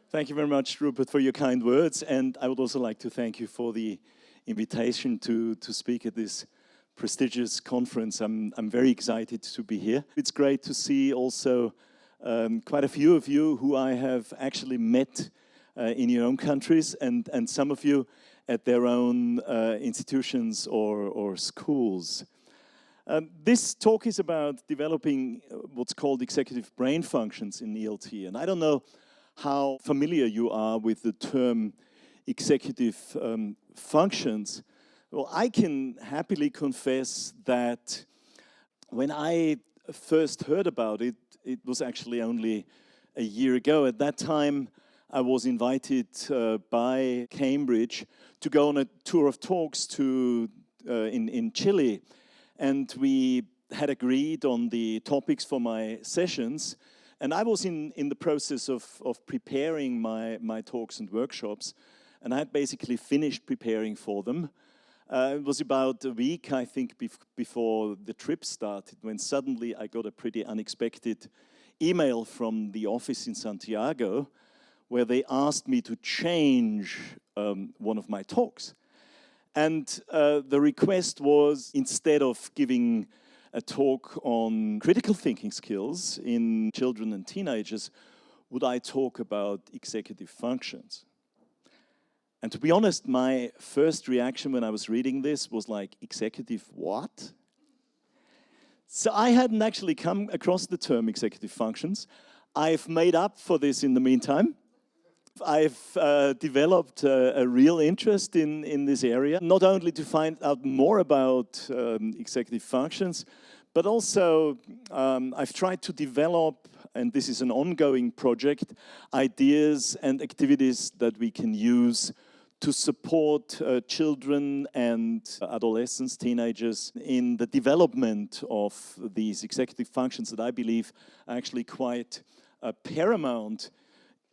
Thank you very much, Rupert, for your kind words. And I would also like to thank you for the invitation to speak at this prestigious conference. I'm very excited to be here. It's great to see also quite a few of you who I have actually met in your own countries, and some of you at their own institutions or schools. This talk is about developing what's called executive brain functions in ELT. And I don't know how familiar you are with the term executive functions. Well, I can happily confess that when I first heard about it, it was actually only a year ago. At that time, I was invited by Cambridge to go on a tour of talks in Chile. And we had agreed on the topics for my sessions. And I was in the process of preparing my talks and workshops. And I had basically finished preparing for them. It was about a week, I think, before the trip started, when suddenly I got a pretty unexpected email from the office in Santiago, where they asked me to change one of my talks. And the request was, instead of giving a talk on critical thinking skills in children and teenagers, would I talk about executive functions? And to be honest, my first reaction when I was reading this was like, executive what? So I hadn't actually come across the term executive functions. I've made up for this in the meantime. I've developed a real interest in this area, not only to find out more about executive functions, but also I've tried to develop, and this is an ongoing project, ideas and activities that we can use to support children and adolescents, teenagers, in the development of these executive functions that I believe are actually quite paramount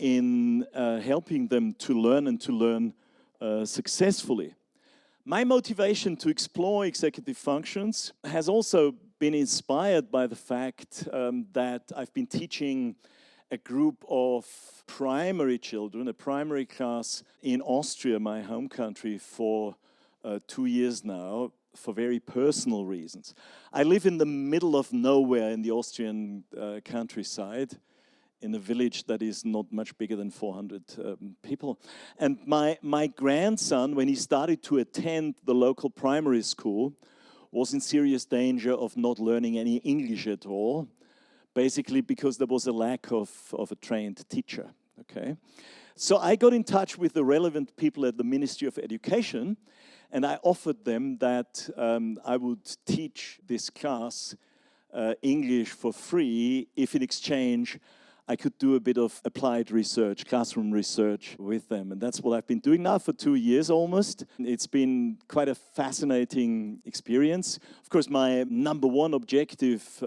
in helping them to learn successfully. My motivation to explore executive functions has also been inspired by the fact that I've been teaching a group of primary children, a primary class in Austria, my home country, for 2 years now, for very personal reasons. I live in the middle of nowhere in the Austrian countryside, in a village that is not much bigger than 400 people. And my grandson, when he started to attend the local primary school, was in serious danger of not learning any English at all, basically because there was a lack of a trained teacher, okay? So I got in touch with the relevant people at the Ministry of Education, and I offered them that I would teach this class English for free if in exchange I could do a bit of applied research, classroom research with them. And that's what I've been doing now for 2 years almost. It's been quite a fascinating experience. Of course, my number one objective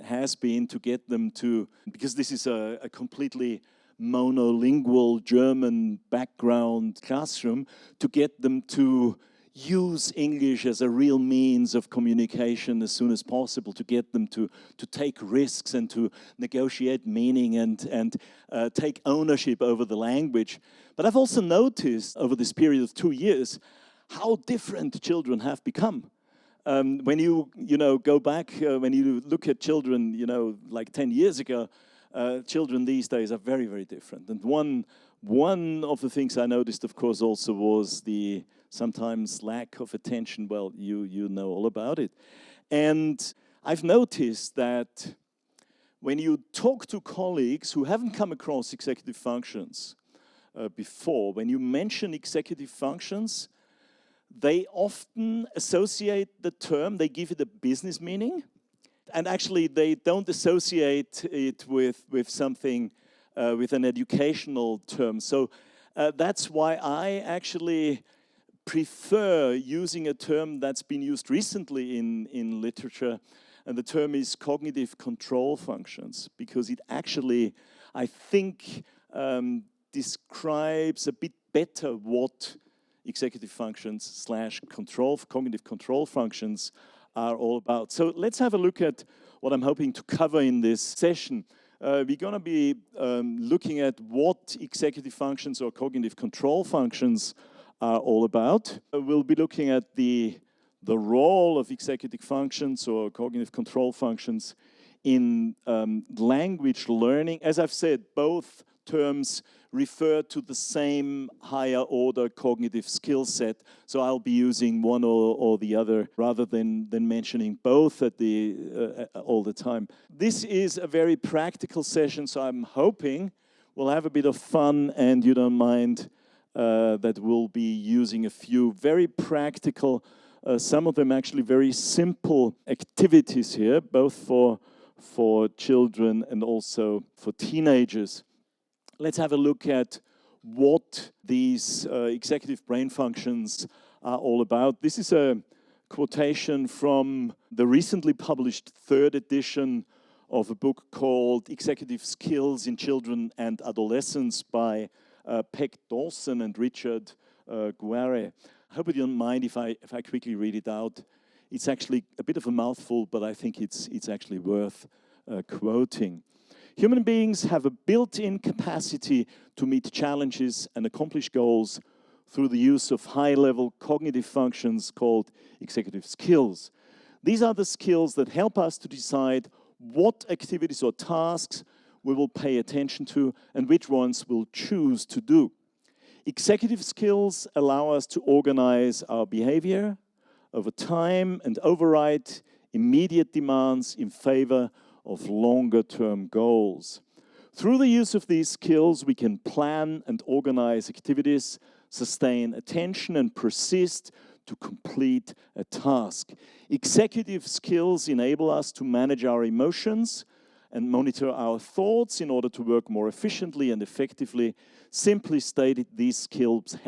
has been to get them to, because this is a completely monolingual German background classroom, to get them to use English as a real means of communication as soon as possible, to get them to take risks and to negotiate meaning and take ownership over the language. But I've also noticed over this period of 2 years how different children have become. When you go back, when you look at children, like 10 years ago, children these days are very, very different. And one of the things I noticed, of course, also was the sometimes lack of attention. Well, you know all about it. And I've noticed that when you talk to colleagues who haven't come across executive functions before, when you mention executive functions, they often associate the term, they give it a business meaning, and actually they don't associate it with something, with an educational term. So that's why I actually prefer using a term that's been used recently in literature, and the term is cognitive control functions, because it actually, I think, describes a bit better what executive functions / cognitive control functions are all about. So let's have a look at what I'm hoping to cover in this session. We're going to be looking at what executive functions or cognitive control functions are all about. We'll be looking at the role of executive functions or cognitive control functions in language learning. As I've said, both terms refer to the same higher order cognitive skill set. So I'll be using one or the other rather than mentioning both at all the time. This is a very practical session, so I'm hoping we'll have a bit of fun and you don't mind that we'll be using a few very practical, some of them actually very simple activities here, both for children and also for teenagers. Let's have a look at what these executive brain functions are all about. This is a quotation from the recently published third edition of a book called Executive Skills in Children and Adolescents by Peck Dawson and Richard Guare. I hope you don't mind if I quickly read it out. It's actually a bit of a mouthful, but I think it's actually worth quoting. Human beings have a built-in capacity to meet challenges and accomplish goals through the use of high-level cognitive functions called executive skills. These are the skills that help us to decide what activities or tasks we will pay attention to and which ones we'll choose to do. Executive skills allow us to organize our behavior over time and override immediate demands in favor of longer-term goals. Through the use of these skills, we can plan and organize activities, sustain attention, and persist to complete a task. Executive skills enable us to manage our emotions and monitor our thoughts in order to work more efficiently and effectively. Simply stated, these skills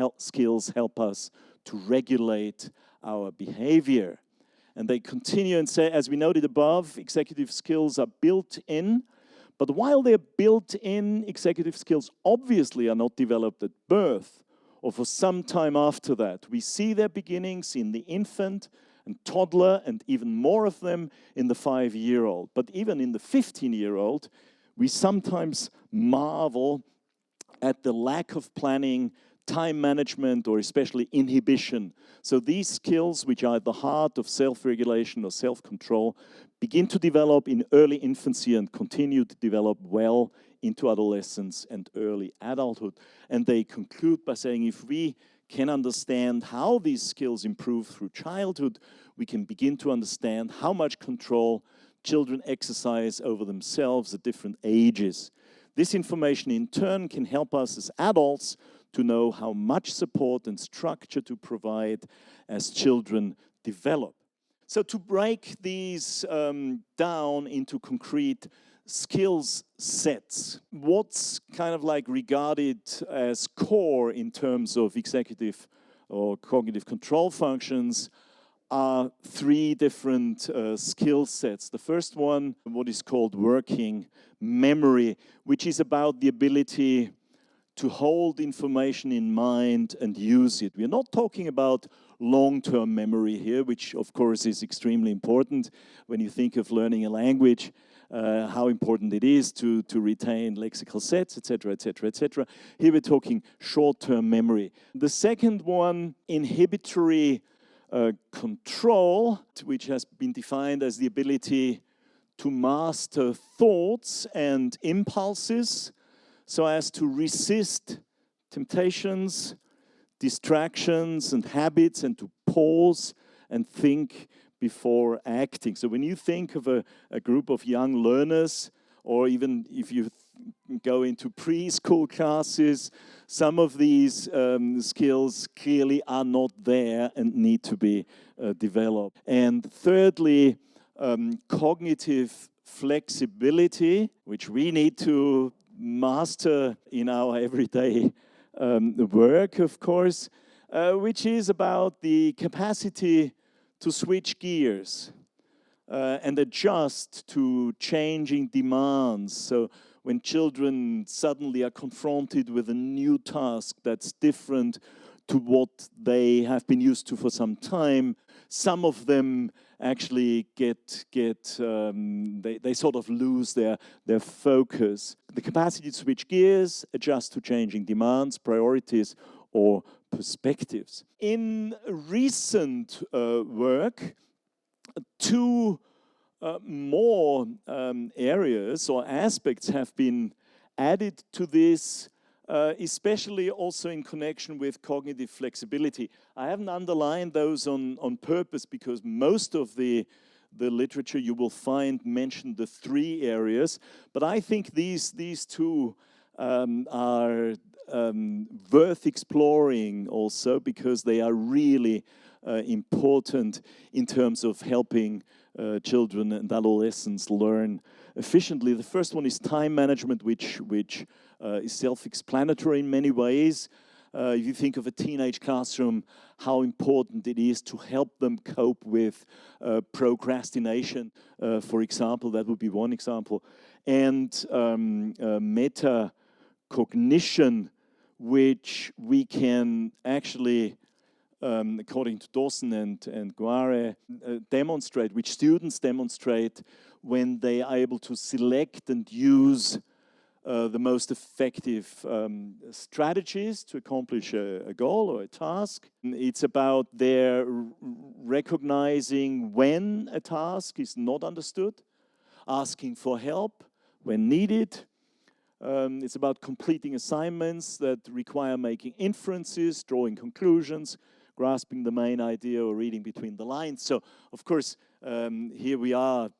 help us to regulate our behavior. And they continue and say, as we noted above, executive skills are built in. But while they're built in, executive skills obviously are not developed at birth or for some time after that. We see their beginnings in the infant and toddler and even more of them in the 5-year-old. But even in the 15-year-old, we sometimes marvel at the lack of planning, time management, or especially inhibition. So these skills, which are at the heart of self-regulation or self-control, begin to develop in early infancy and continue to develop well into adolescence and early adulthood. And they conclude by saying, if we can understand how these skills improve through childhood, we can begin to understand how much control children exercise over themselves at different ages. This information in turn can help us as adults to know how much support and structure to provide as children develop. So to break these down into concrete skills sets, what's kind of like regarded as core in terms of executive or cognitive control functions are 3 different skill sets. The first one, what is called working memory, which is about the ability to hold information in mind and use it. We're not talking about long-term memory here, which of course is extremely important when you think of learning a language, how important it is to retain lexical sets, etc., etc., etc. Here we're talking short-term memory. The second one, inhibitory control, which has been defined as the ability to master thoughts and impulses so as to resist temptations, distractions, and habits, and to pause and think before acting. So when you think of a group of young learners, or even if you go into preschool classes, some of these skills clearly are not there and need to be developed. And thirdly, cognitive flexibility, which we need to master in our everyday work, of course, which is about the capacity to switch gears and adjust to changing demands. So when children suddenly are confronted with a new task that's different to what they have been used to for some time, some of them actually they sort of lose their focus. The capacity to switch gears, adjust to changing demands, priorities, or perspectives. In recent work, two more areas or aspects have been added to this, especially also in connection with cognitive flexibility. I haven't underlined those on purpose because most of the literature you will find mention the three areas, but I think these two are worth exploring also because they are really important in terms of helping children and adolescents learn efficiently. The first one is time management, which is self-explanatory in many ways. If you think of a teenage classroom, how important it is to help them cope with procrastination, for example, that would be one example. And metacognition, which we can actually, according to Dawson and Guare, demonstrate, which students demonstrate when they are able to select and use the most effective strategies to accomplish a goal or a task. It's about their recognizing when a task is not understood, asking for help when needed. It's about completing assignments that require making inferences, drawing conclusions, grasping the main idea or reading between the lines. So, of course, here we are,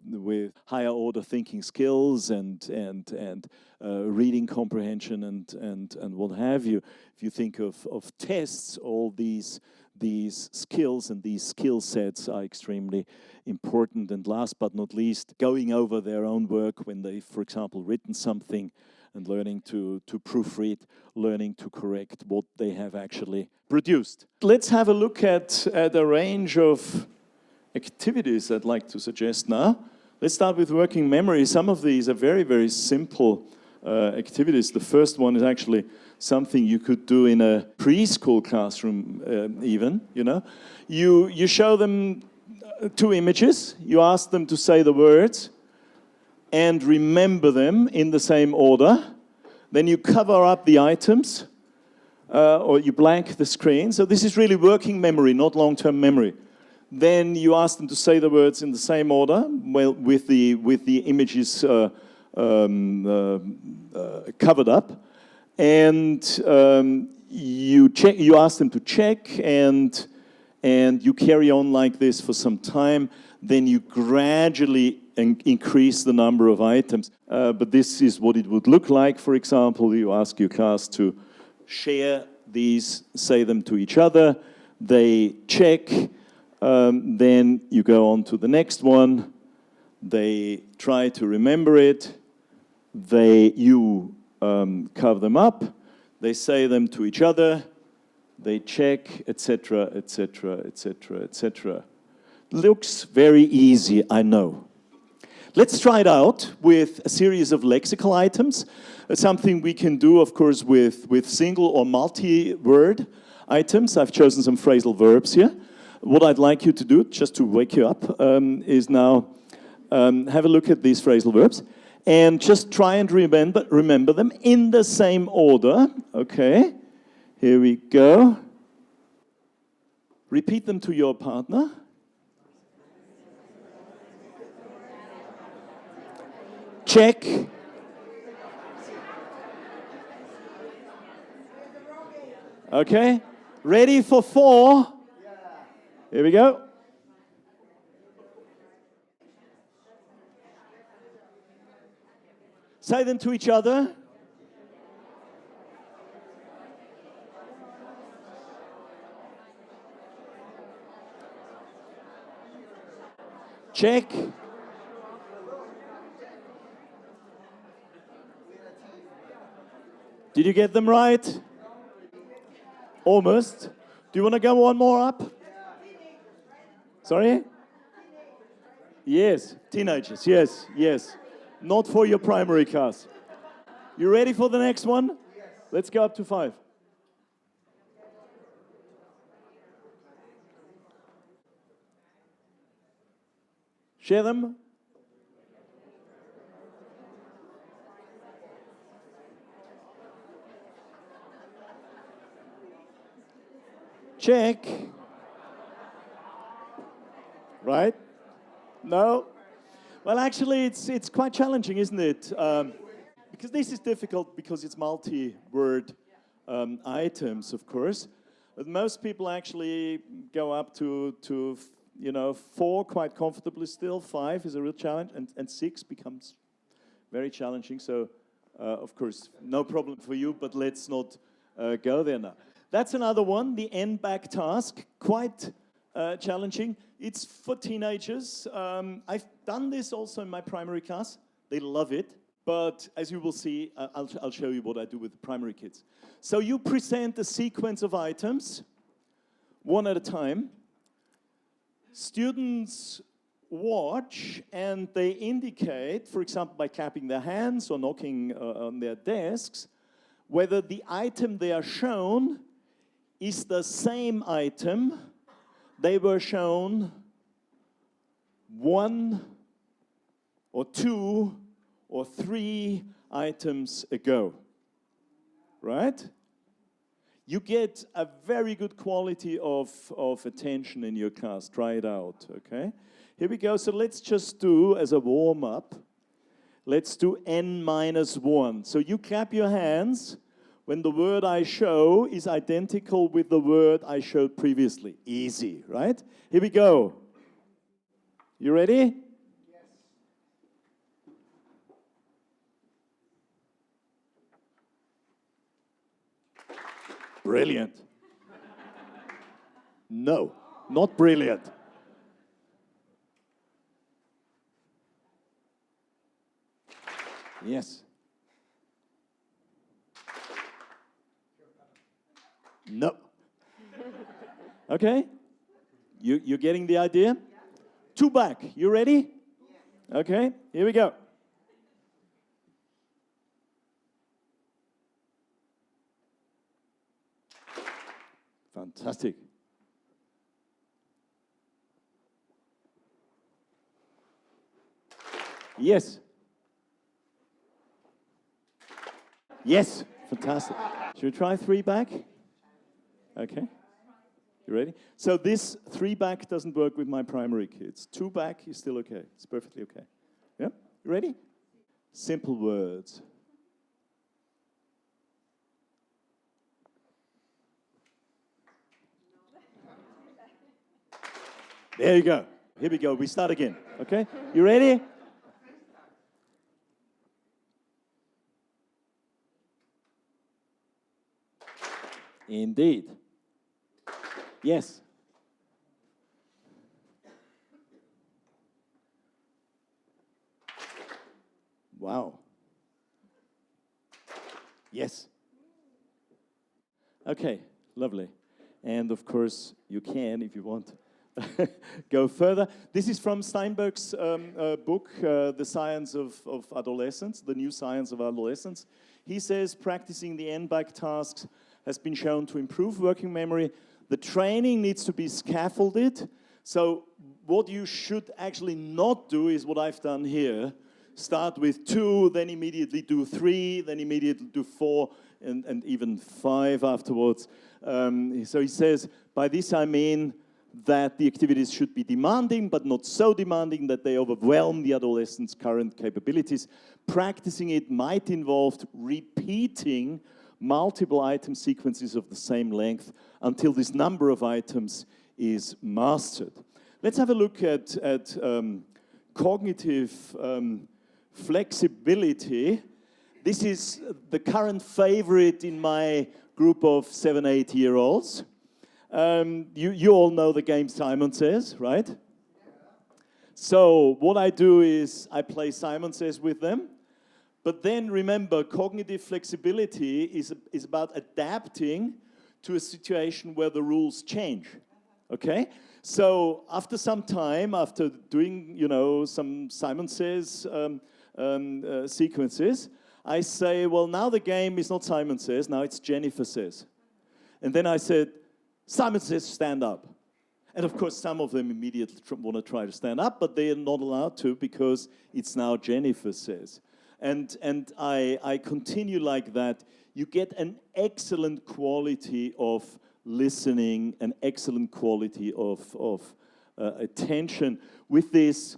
with higher order thinking skills and reading comprehension and what have you. If you think of tests, all these skills and these skill sets are extremely important. And last but not least, going over their own work when they've, for example, written something and learning to proofread, learning to correct what they have actually produced. Let's have a look at a range of activities I'd like to suggest now. Let's start with working memory. Some of these are very, very simple activities. The first one is actually something you could do in a preschool classroom even, You show them two images, you ask them to say the words and remember them in the same order. Then you cover up the items or you blank the screen. So this is really working memory, not long-term memory. Then you ask them to say the words in the same order, well, with the images covered up, and you ask them to check, and you carry on like this for some time. Then you gradually increase the number of items. But this is what it would look like. For example, you ask your class to share these, say them to each other. They check. Then you go on to the next one. They try to remember it. You cover them up. They say them to each other. They check, etc., etc., etc., etc. Looks very easy, I know. Let's try it out with a series of lexical items. It's something we can do, of course, with single or multi-word items. I've chosen some phrasal verbs here. What I'd like you to do, just to wake you up, is now have a look at these phrasal verbs and just try and remember them in the same order. Okay, here we go. Repeat them to your partner. Check. Okay, ready for 4? Here we go. Say them to each other. Check. Did you get them right? Almost. Do you want to go one more up? Sorry? Yes, teenagers, yes, yes. Not for your primary class. You ready for the next one? Yes. Let's go up to 5. Share them. Check. Right? No? Well, actually, it's quite challenging, isn't it? Because this is difficult because it's multi-word items, of course. But most people actually go up to 4 quite comfortably still. 5 is a real challenge, and 6 becomes very challenging. So, of course, no problem for you, but let's not go there now. That's another one, the N-back task, quite challenging. It's for teenagers. I've done this also in my primary class. They love it. But as you will see, I'll show you what I do with the primary kids. So you present a sequence of items, one at a time. Students watch and they indicate, for example, by clapping their hands or knocking on their desks, whether the item they are shown is the same item they were shown 1 or 2 or 3 items ago, right? You get a very good quality of attention in your class. Try it out, okay? Here we go. So let's just do, as a warm-up, let's do N-1. So you clap your hands when the word I show is identical with the word I showed previously. Easy, right? Here we go. You ready? Brilliant. No, not brilliant. Yes. No. Okay. You're getting the idea? 2 back. You ready? Okay, here we go. Fantastic. Yes. Yes, fantastic. Should we try 3 back? Okay. You ready? So this 3 back doesn't work with my primary kids. 2 back is still okay. It's perfectly okay. Yeah? You ready? Simple words. There you go. Here we go. We start again. Okay? You ready? Indeed. Yes. Wow. Yes. Okay, lovely. And of course, you can, if you want, go further. This is from Steinberg's book, The Science of Adolescence, The New Science of Adolescence. He says practicing the N-back tasks has been shown to improve working memory. The training needs to be scaffolded. So what you should actually not do is what I've done here. Start with 2, then immediately do 3, then immediately do 4, and even 5 afterwards. So he says, by this I mean that the activities should be demanding, but not so demanding that they overwhelm the adolescent's current capabilities. Practicing it might involve repeating multiple item sequences of the same length until this number of items is mastered. Let's have a look at cognitive flexibility. This is the current favorite in my group of 7, 8-year-olds. You all know the game Simon Says, right? So what I do is I play Simon Says with them. But then remember, cognitive flexibility is about adapting to a situation where the rules change, okay? So after some time, after doing, some Simon Says sequences, I say, well, now the game is not Simon Says, now it's Jennifer Says. And then I said, Simon Says, stand up. And of course, some of them immediately want to try to stand up, but they are not allowed to because it's now Jennifer says. And I continue like that. You get an excellent quality of listening, an excellent quality of attention with this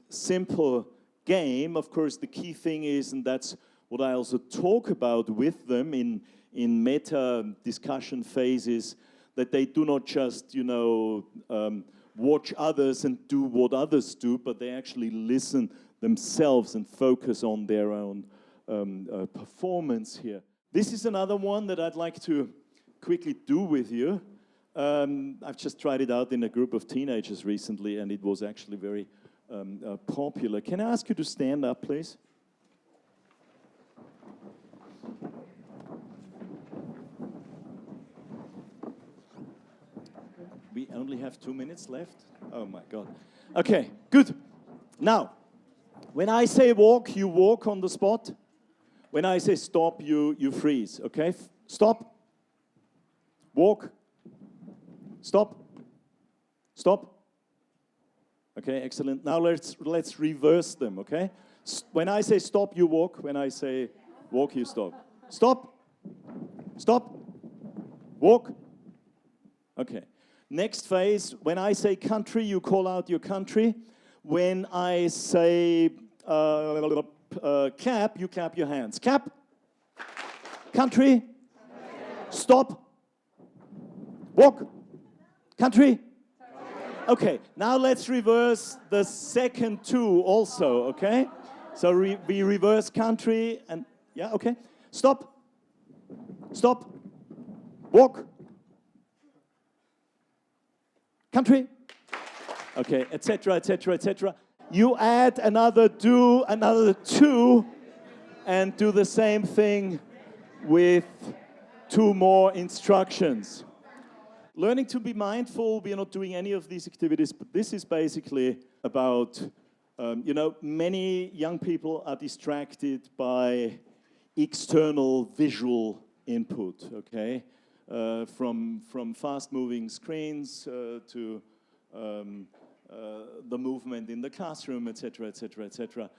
simple game. Of course, the key thing is, and that's what I also talk about with them in meta discussion phases, that they do not just, watch others and do what others do, but they actually listen themselves and focus on their own performance here. This is another one that I'd like to quickly do with you. I've just tried it out in a group of teenagers recently, and it was actually very popular. Can I ask you to stand up, please? We only have 2 minutes left. Oh my God. Okay, good. Now, when I say walk, you walk on the spot. When I say stop, you freeze, okay? Stop. Walk. Stop. Stop. Okay, excellent. Now let's reverse them, okay? When I say stop, you walk. When I say walk, you stop. Stop. Stop. Walk. Okay. Next phase, when I say country, you call out your country. When I say clap, you clap your hands. Clap. Country. Stop. Walk. Country. Okay, now let's reverse the second two also, okay? So we reverse country and, yeah, okay. Stop. Stop. Walk. Country. Okay, etc., etc., etc. You add another do, another two, and do the same thing with 2 more instructions. Learning to be mindful, we are not doing any of these activities, but this is basically about, many young people are distracted by external visual input, okay? From fast-moving screens to the movement in the classroom, etc., etc., etc.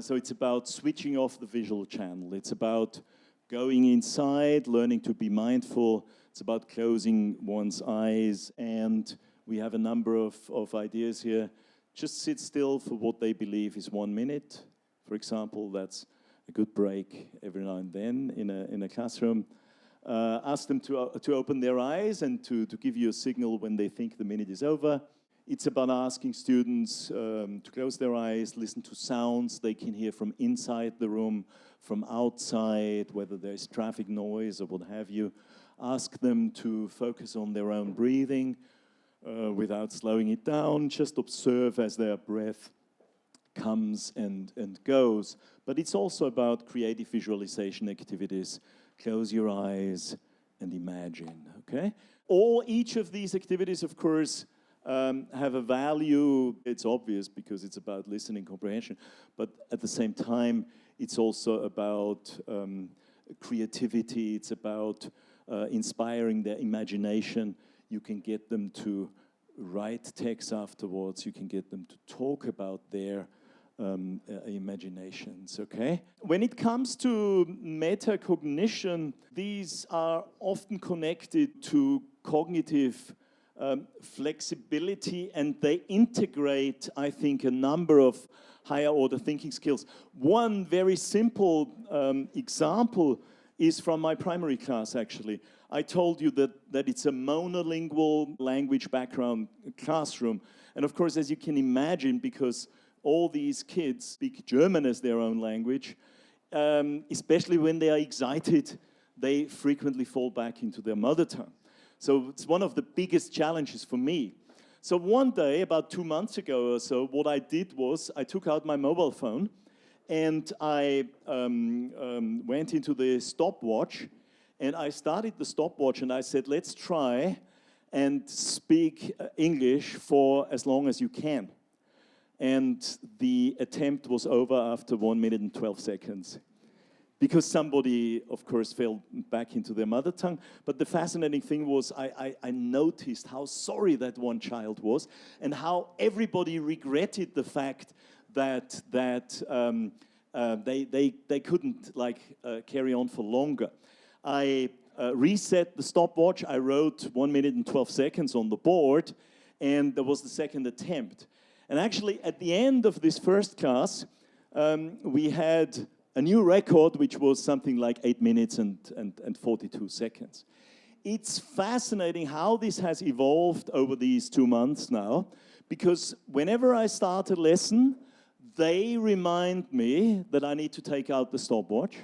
So it's about switching off the visual channel. It's about going inside, learning to be mindful. It's about closing one's eyes, and we have a number of ideas here. Just sit still for what they believe is 1 minute. For example, that's a good break every now and then in a classroom. Ask them to open their eyes and to give you a signal when they think the minute is over. It's about asking students to close their eyes, listen to sounds they can hear from inside the room, from outside, whether there's traffic noise or what have you. Ask them to focus on their own breathing without slowing it down. Just observe as their breath comes and goes. But it's also about creative visualization activities. Close your eyes and imagine, okay? Each of these activities, of course, have a value. It's obvious because it's about listening comprehension, but at the same time, it's also about creativity. It's about inspiring their imagination. You can get them to write text afterwards. You can get them to talk about their imaginations, okay? When it comes to metacognition, these are often connected to cognitive flexibility, and they integrate, I think, a number of higher order thinking skills. One very simple example is from my primary class, actually. I told you that it's a monolingual language background classroom. And of course, as you can imagine, because all these kids speak German as their own language, especially when they are excited, they frequently fall back into their mother tongue. So it's one of the biggest challenges for me. So one day, about 2 months ago or so, what I did was I took out my mobile phone and I went into the stopwatch and I started the stopwatch and I said, let's try and speak English for as long as you can. And the attempt was over after 1 minute and 12 seconds. because somebody, of course, fell back into their mother tongue. But the fascinating thing was I noticed how sorry that one child was and how everybody regretted the fact that they couldn't carry on for longer. I reset the stopwatch. I wrote 1 minute and 12 seconds on the board, and there was the second attempt. And actually, at the end of this first class, we had a new record, which was something like 8 minutes and 42 seconds. It's fascinating how this has evolved over these 2 months now, because whenever I start a lesson, they remind me that I need to take out the stopwatch.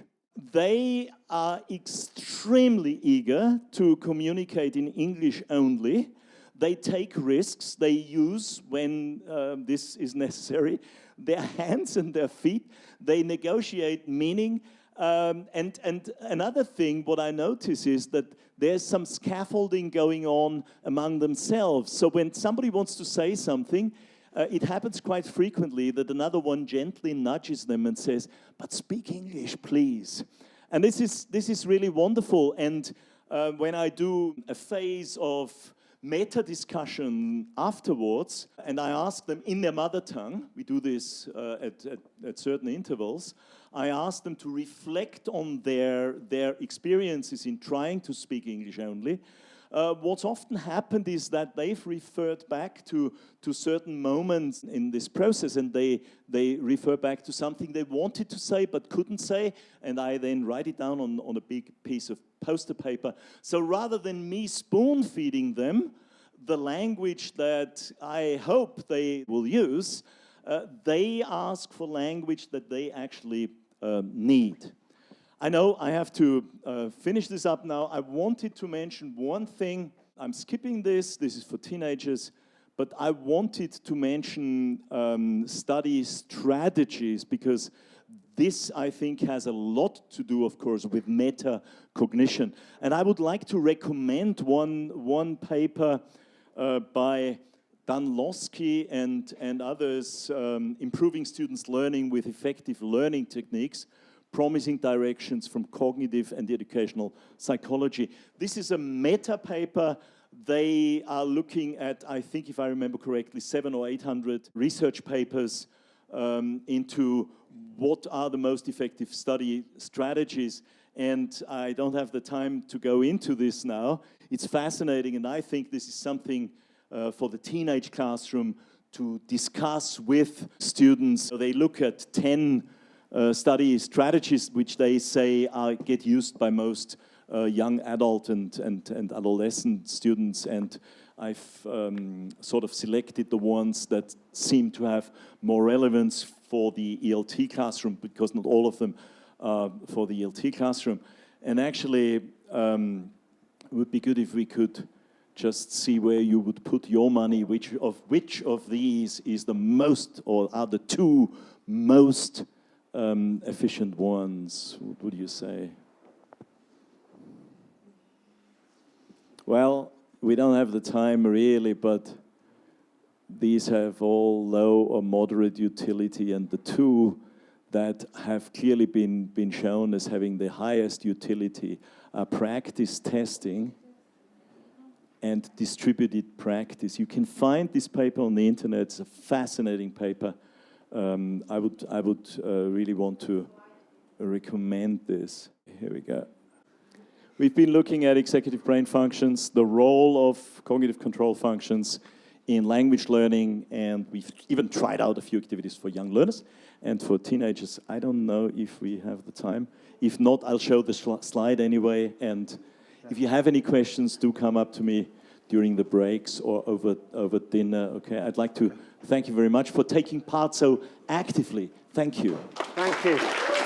They are extremely eager to communicate in English only. They take risks. They use, when this is necessary, their hands and their feet. They negotiate meaning. And another thing, what I notice is that there's some scaffolding going on among themselves. So when somebody wants to say something, it happens quite frequently that another one gently nudges them and says, "But speak English, please." And this is really wonderful. And when I do a phase of meta discussion afterwards, and I ask them in their mother tongue, we do this at certain intervals, I ask them to reflect on their experiences in trying to speak English only. What's often happened is that they've referred back to certain moments in this process, and they refer back to something they wanted to say but couldn't say, and I then write it down on a big piece of poster paper. So rather than me spoon-feeding them the language that I hope they will use, they ask for language that they actually need. I know I have to finish this up now. I wanted to mention one thing. I'm skipping this. This is for teenagers. But I wanted to mention study strategies, because this, I think, has a lot to do, of course, with metacognition. And I would like to recommend one paper by Danlowski and others, Improving Students' Learning with Effective Learning Techniques, Promising Directions from Cognitive and Educational Psychology. This is a meta paper. They are looking at, I think if I remember correctly, 700 or 800 research papers into what are the most effective study strategies. And I don't have the time to go into this now. It's fascinating, and I think this is something for the teenage classroom to discuss with students. So they look at 10 study strategies which they say get used by most young adult and adolescent students, and I've sort of selected the ones that seem to have more relevance for the ELT classroom, because not all of them are for the ELT classroom. And actually, it would be good if we could just see where you would put your money, which of these is the most, or are the two most efficient ones. What would you say? Well, we don't have the time really, but these have all low or moderate utility, and the two that have clearly been shown as having the highest utility are practice testing and distributed practice. You can find this paper on the internet. It's a fascinating paper. I would really want to recommend this. Here we go. We've been looking at executive brain functions, the role of cognitive control functions in language learning, and we've even tried out a few activities for young learners and for teenagers. I don't know if we have the time. If not, I'll show the slide anyway, and if you have any questions, do come up to me during the breaks or over dinner. Okay, I'd like to thank you very much for taking part so actively. Thank you. Thank you.